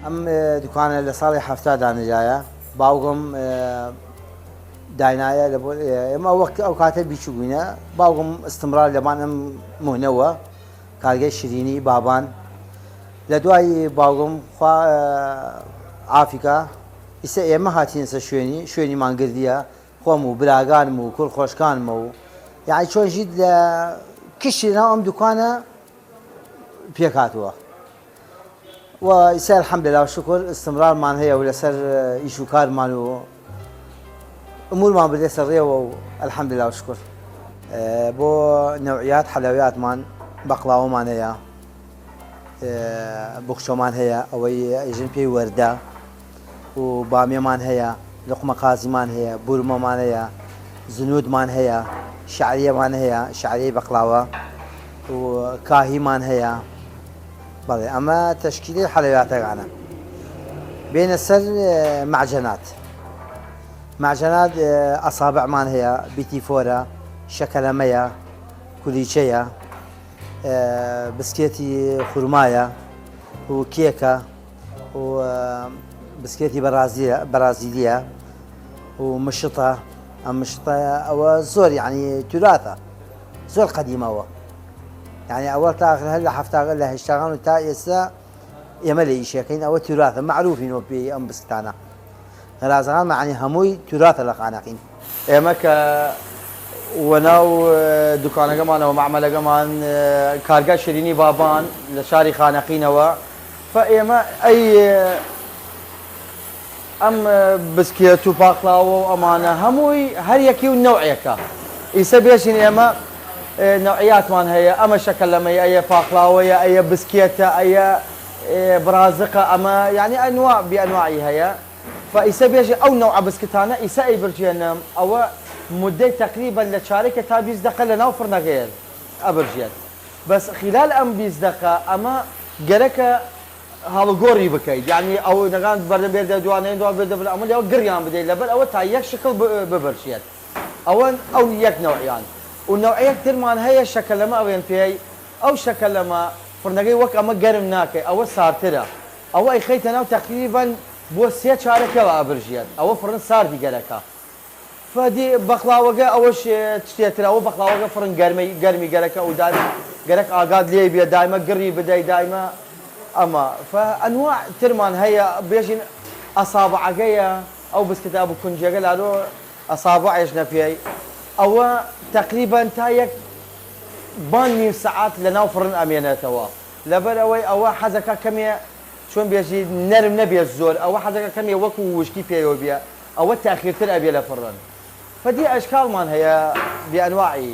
ام دکانە لە ساڵی هەفتادانە جایە باوگم داینایە لە بۆ ئێمە وەخت ئەو کاتە بیچوو بووینە باوگم استمرار لەبان ئەم مهنەوە کارگەی شیرینی بابان لە دوای باوگم خوا ئافریکا ئیسە ئێمە هاتینسە شوێنی مانگردیە خۆم و براگانم و کوڕ خۆشکانمە و یعنی چۆن ژیت لە کشتی ناو ئەم دوکانە پێکاتوە و ئیسا الحەمدلله و شکر استمرارمان هەیە و لەسەر ئیش و کارمان و ئەمورمان بدێ سەر ڕێوە و الحەمدلله و شکر بۆ نەوعیات حەلەویاتمان بەقڵاوەمان هەیە بوخچەمان هەیە ئەوەی ئەژن پێی وەردە و بامیەمان هەیە لقمە قازیمان هەیە بورمەمان هەیە زنودمان هەیە شعریەمان هەیە شعریەی بەقڵاوە و کاهیمان هەیە بەڵێ ئەمە تەشکیلی حەلەویاتەکانە بێنە سەر معجەنات ئەسابعمان هەیە بیتیفۆرە شەکەلەمەیە کولیچەیە بسکێتی خورمایە و کێکە و بسکێتی بەرازیلیە و مشتە ئەم مشتە ئەوە زۆر یعنی توراثە زۆر قەدیمەوە یعنی ئەوە تا ئاخر هەر لە هەفتاغ لە هێشتاغان و تا ئێستا ئێمە لە ئیشەکەین ئەوە توراثە معروفینەوە پێی ئەم بسکتانە غەرازەکان معنی هەمووی توراثە لە خانەقین ئێمە کە وەناو دوکانەکەمانەوە مەعمەلەکەمان کارگای شیرینی بابان لە شاری خانەقینەوە فئێمە ئەم بسکێت و پاقلاوە و ئەمانە هەمووی هەر یەکی و نەوعێکە ئیسە بێژین ئێمە نەوعیاتمان هەیە ئەمە شەکەلەمەیە ئەیە پاقلاوەیە ئەیە بسکێتە ئەیە برازقە ئەمە یعنی ئەنواع بئەنواعی هەیە فئیسە بێژێ ئەو نەوع بسکتانە ئیسە ئەیبرجێنم ئەوە مدەی تقریبا لە چارێکە تا 20 دقە لە ناو فڕنەکەیە ئەبرژێت بەس خلال ئەم 20 دقە ئەمە گەرەکە هەڵگۆڕی بکەیت یعنی ئەو نەگان بەردە بێردە دوانەیە دوا بێدە ئەمە لەوە گڕیان بدەیت لەبەر ئەوە تا یەک شکل ببرشێت ئەو یەک نەوعیان و نەوعەیەک ترمان هەیە شەکەلەمە ئەوێن پێی ئەو شەکەلەمە فڕنەکەی وەک ئەمە گەرم ناکەی ئەوە سارترە ئەوە ئەیخەیتە ناو تقریبا بۆ 3 چارەکەوە ئەبرژێت ئەوە فڕن ساردی گەرەکە فدی بەقڵاوەکە ئەوەش شتێترە ئەوە بەقڵاوەکە فڕن گەرمی گەرەکە و گەرەک ئاگاد لێ بێ دایمە گڕی بدەیت دایمە ئەمە فئەنواع ترمان هەیە بێژین ئەسابعەکەیە ئەو بسکتە بوو کونجەکە لادۆ ئەسابعێش نەپێی ئەوە تقریبا تا یەک بان نیم سەعات لە ناو فڕن ئەمێنێتەوە لەبەر ئەوەی ئەوە حەزەکە کەمێ چۆن بێژی نەرم نەبێت زۆر ئەوە حەزەکە کەمێ وەکو وشکی پێوە بێ ئەوە تاخیرتر ئەبێ لە فڕن فدی ئەشکالمان هەیە بئەنواعی